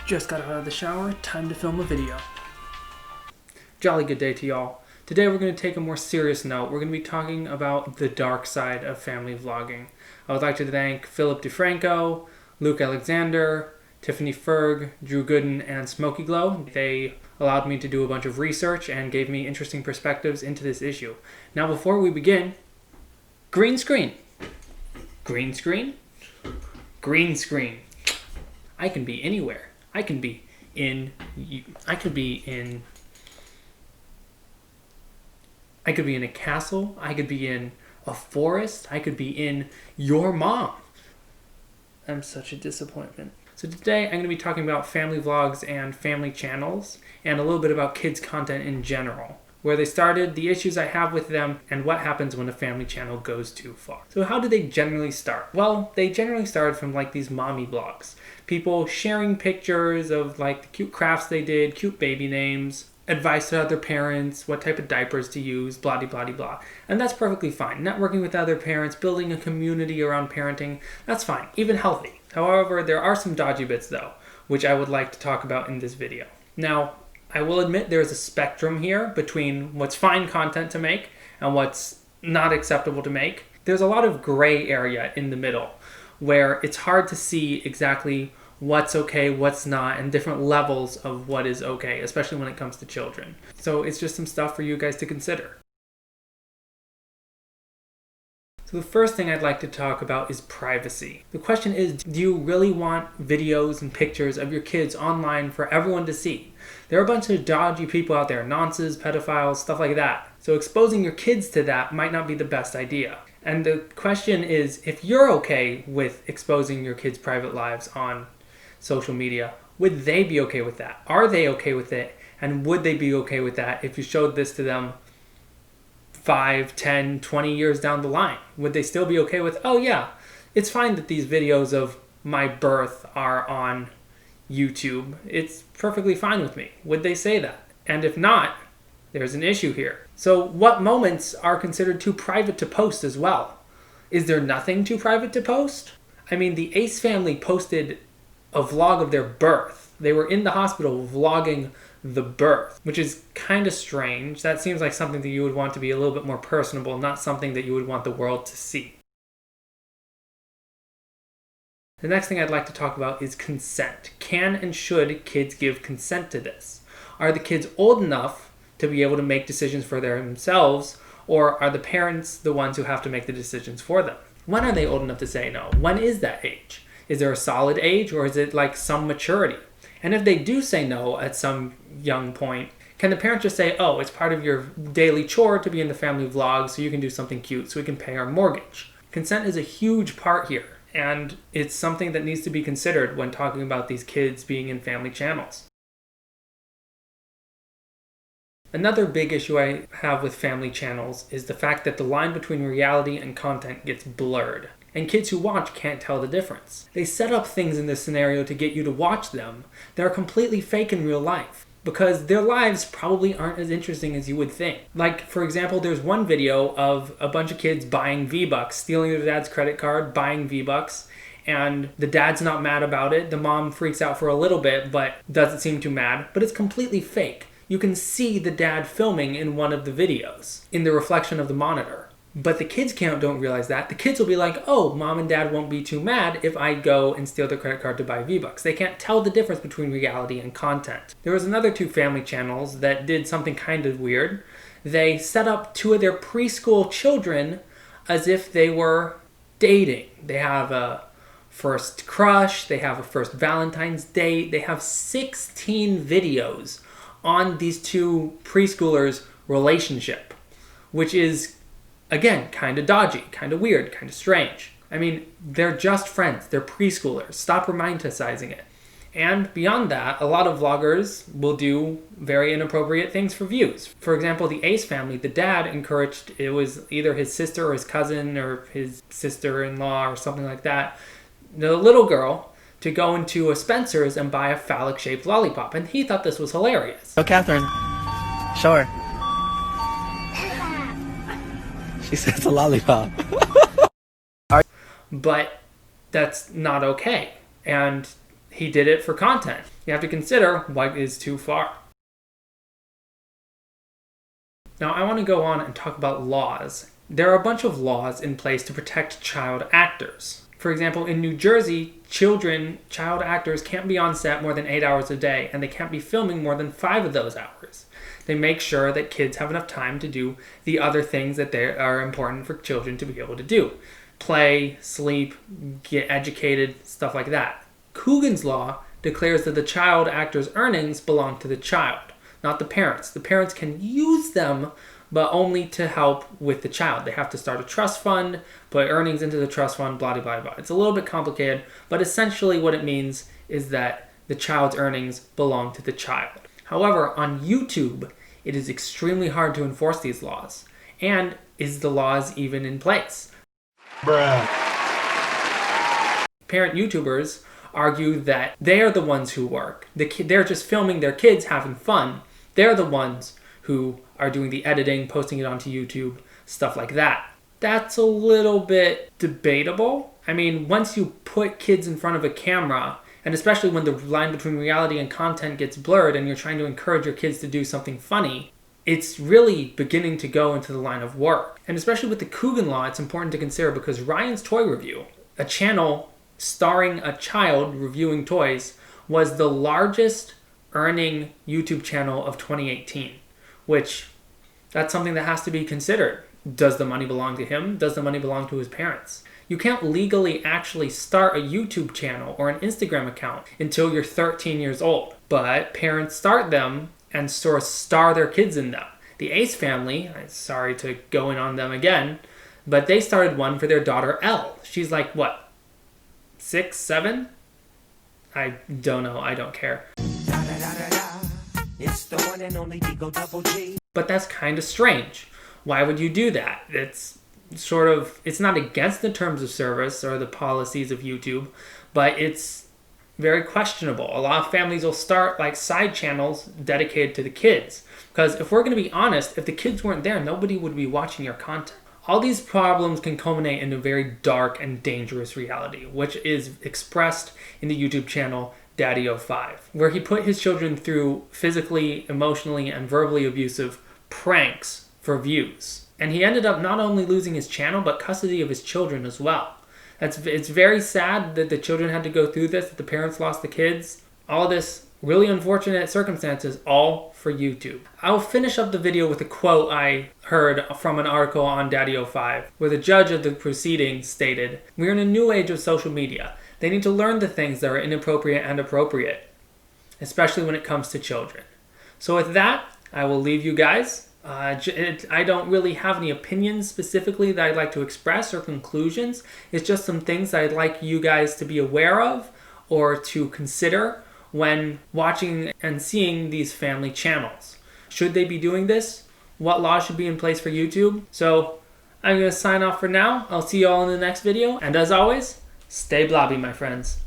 Just got out of the shower, time to film a video. Jolly good day to y'all. Today we're going to take a more serious note. We're going to be talking about the dark side of family vlogging. I would like to thank Philip DeFranco, Luke Alexander, Tiffany Ferg, Drew Gooden, and Smokey Glow. They allowed me to do a bunch of research and gave me interesting perspectives into this issue. Now before we begin, green screen. Green screen? Green screen. I can be anywhere. I could be in a castle, I could be in a forest, I could be in your mom. I'm such a disappointment. So today I'm going to be talking about family vlogs and family channels and a little bit about kids content in general. Where they started, the issues I have with them, and what happens when a family channel goes too far. So how do they generally start? Well, they generally start from like these mommy blogs. People sharing pictures of like the cute crafts they did, cute baby names, advice to other parents, what type of diapers to use, blah, blah, blah, blah. And that's perfectly fine. Networking with other parents, building a community around parenting, that's fine, even healthy. However, there are some dodgy bits though, which I would like to talk about in this video. Now, I will admit there's a spectrum here between what's fine content to make and what's not acceptable to make. There's a lot of gray area in the middle where it's hard to see exactly what's okay, what's not, and different levels of what is okay, especially when it comes to children. So it's just some stuff for you guys to consider. So the first thing I'd like to talk about is privacy. The question is, do you really want videos and pictures of your kids online for everyone to see? There are a bunch of dodgy people out there, nonces, pedophiles, stuff like that. So exposing your kids to that might not be the best idea. And the question is, if you're okay with exposing your kids' private lives on social media, would they be okay with that? Are they okay with it? And would they be okay with that if you showed this to them 5, 10, 20 years down the line? Would they still be okay with, oh yeah, it's fine that these videos of my birth are on YouTube. It's perfectly fine with me. Would they say that? And if not, there's an issue here. So what moments are considered too private to post as well? Is there nothing too private to post? I mean, the Ace family posted a vlog of their birth. They were in the hospital vlogging the birth, which is kind of strange. That seems like something that you would want to be a little bit more personable, not something that you would want the world to see. The next thing I'd like to talk about is consent. Can and should kids give consent to this? Are the kids old enough to be able to make decisions for themselves, or are the parents the ones who have to make the decisions for them? When are they old enough to say no? When is that age? Is there a solid age, or is it like some maturity? And if they do say no at some young point, can the parent just say, oh, it's part of your daily chore to be in the family vlog so you can do something cute so we can pay our mortgage? Consent is a huge part here, and it's something that needs to be considered when talking about these kids being in family channels. Another big issue I have with family channels is the fact that the line between reality and content gets blurred, and kids who watch can't tell the difference. They set up things in this scenario to get you to watch them that are completely fake in real life, because their lives probably aren't as interesting as you would think. Like, for example, there's one video of a bunch of kids buying V-Bucks, stealing their dad's credit card, buying V-Bucks, and the dad's not mad about it. The mom freaks out for a little bit, but doesn't seem too mad, but it's completely fake. You can see the dad filming in one of the videos, in the reflection of the monitor. But the kids don't realize that. The kids will be like, oh, mom and dad won't be too mad if I go and steal their credit card to buy V-Bucks. They can't tell the difference between reality and content. There was another two family channels that did something kind of weird. They set up two of their preschool children as if they were dating. They have a first crush, they have a first Valentine's date, they have 16 videos on these two preschoolers' relationship, which is, again, kind of dodgy, kind of weird, kind of strange. I mean, they're just friends. They're preschoolers. Stop romanticizing it. And beyond that, a lot of vloggers will do very inappropriate things for views. For example, the Ace family, the dad encouraged, it was either his sister or his cousin or his sister-in-law or something like that, the little girl, to go into a Spencer's and buy a phallic-shaped lollipop. And he thought this was hilarious. Oh, Catherine, show her. She says a lollipop. But that's not okay. And He did it for content. You have to consider what is too far. Now I want to go on and talk about laws. There are a bunch of laws in place to protect child actors. For example, in New Jersey, child actors can't be on set more than 8 hours a day, and they can't be filming more than 5 of those hours. They make sure that kids have enough time to do the other things that are important for children to be able to do. Play, sleep, get educated, stuff like that. Coogan's law declares that the child actor's earnings belong to the child, not the parents. The parents can use them, but only to help with the child. They have to start a trust fund, put earnings into the trust fund, blah, blah, blah, blah. It's a little bit complicated, but essentially what it means is that the child's earnings belong to the child. However, on YouTube, it is extremely hard to enforce these laws. And is the laws even in place? Bruh. Parent YouTubers argue that they are the ones who work. They're just filming their kids having fun. They're the ones who are doing the editing, posting it onto YouTube, stuff like that. That's a little bit debatable. I mean, once you put kids in front of a camera, and especially when the line between reality and content gets blurred and you're trying to encourage your kids to do something funny, it's really beginning to go into the line of work. And especially with the Coogan law, it's important to consider because Ryan's Toy Review, a channel starring a child reviewing toys, was the largest earning YouTube channel of 2018, which that's something that has to be considered. Does the money belong to him? Does the money belong to his parents? You can't legally actually start a YouTube channel or an Instagram account until you're 13 years old, but parents start them and sort of star their kids in them. The Ace family, sorry to go in on them again, but they started one for their daughter Elle. She's like, what, 6, 7? I don't know, I don't care. It's the one and only Digo Double G. But that's kind of strange. Why would you do that? It's not against the terms of service or the policies of YouTube, but it's very questionable. A lot of families will start like side channels dedicated to the kids. Because if we're going to be honest, if the kids weren't there, nobody would be watching your content. All these problems can culminate in a very dark and dangerous reality, which is expressed in the YouTube channel Daddy05, where he put his children through physically, emotionally, and verbally abusive pranks for views. And he ended up not only losing his channel, but custody of his children as well. It's very sad that the children had to go through this, that the parents lost the kids. All this really unfortunate circumstances, all for YouTube. I'll finish up the video with a quote I heard from an article on Daddy05, where the judge of the proceedings stated, "We're in a new age of social media. They need to learn the things that are inappropriate and appropriate, especially when it comes to children." So with that, I will leave you guys. I don't really have any opinions specifically that I'd like to express or conclusions. It's just some things that I'd like you guys to be aware of or to consider when watching and seeing these family channels. Should they be doing this? What laws should be in place for YouTube? So I'm going to sign off for now. I'll see you all in the next video. And as always, stay blobby, my friends.